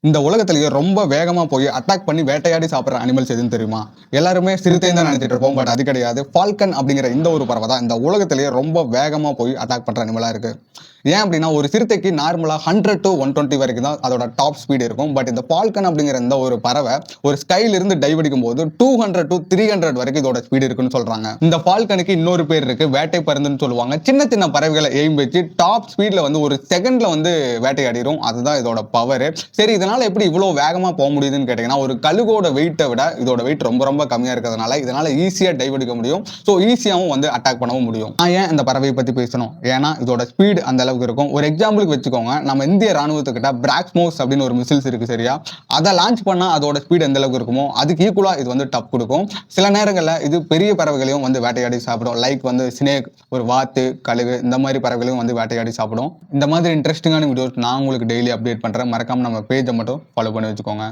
இந்த உலகத்திலேயே ரொம்ப வேகமா போய் அட்டாக் பண்ணி வேட்டையாடி சாப்பிடுற அனிமல்ஸ் எதுன்னு தெரியுமா? எல்லாருமே சிறுத்தைன்னு தான் நினைச்சிட்டு இருப்போம். பட் அது கிடையாது. ஃபால்கன் அப்படிங்கிற இந்த ஒரு பறவை தான் இந்த உலகத்திலேயே ரொம்ப வேகமா போய் அட்டாக் பண்ற அனிமலா இருக்கு. ஏன் அப்படின்னா ஒரு சிறுத்தைக்கு நார்மலா 100 to 120 வரைக்கும் தான் அதோட டாப் ஸ்பீடு இருக்கும். பட் இந்த ஃபால்கன் அப்படிங்கிற இந்த ஒரு பறவை ஒரு ஸ்கைல இருந்து டைவ் அடிக்கும் போது 200 to 300 வரைக்கும் இதோட ஸ்பீடு இருக்குன்னு சொல்றாங்க. இந்த ஃபால்கனுக்கு இன்னொரு பேர் இருக்கு, வேட்டை பருந்துன்னு சொல்லுவாங்க. சின்ன சின்ன பறவைகளை எய்ம் வச்சு டாப் ஸ்பீட்ல வந்து ஒரு செகண்ட்ல வந்து வேட்டையாடிரும். அதுதான் இதோட பவர். சரி, இதனால எப்படி இவ்வளவு வேகமா போக முடியுதுன்னு கேட்டீங்கன்னா, ஒரு கழுகோட வெயிட்டை விட இதோட வெயிட் ரொம்ப ரொம்ப கம்மியா இருக்கிறதுனால இதனால ஈஸியா டைவ் அடிக்க முடியும். ஸோ ஈஸியாவும் வந்து அட்டாக் பண்ணவும் முடியும். நான் ஏன் இந்த பறவையை பத்தி பேசணும்? ஏன்னா இதோட ஸ்பீடு அந்த அளவுக்கு இருக்கும். ஒரு எக்ஸாம்பிளுக்கு வச்சுக்கோங்க, நம்ம இந்திய ராணுவத்துக்கிட்ட பிராக்மோஸ் அப்படின்னு ஒரு மிசில்ஸ் இருக்கு சரியா? அதை லான்ச் பண்ணா அதோட ஸ்பீடு எந்த அளவுக்கு இருக்குமோ அதுக்கு ஈக்குவலா இது வந்து டப் கொடுக்கும். சில நேரங்களில் இது பெரிய பறவைகளையும் வந்து வேட்டையாடி சாப்பிடும். லைக் வந்து ஸ்னேக், ஒரு வாத்து, கழுகு, இந்த மாதிரி பறவைகளையும் வந்து வேட்டையாடி சாப்பிடும். இந்த மாதிரி இன்ட்ரெஸ்டிங்கான வீடியோஸ் நான் உங்களுக்கு டெய்லி அப்டேட் பண்றேன். மறக்காம நம்ம பேஜை மட்டும் ஃபாலோ பண்ணி வச்சுக்கோங்க.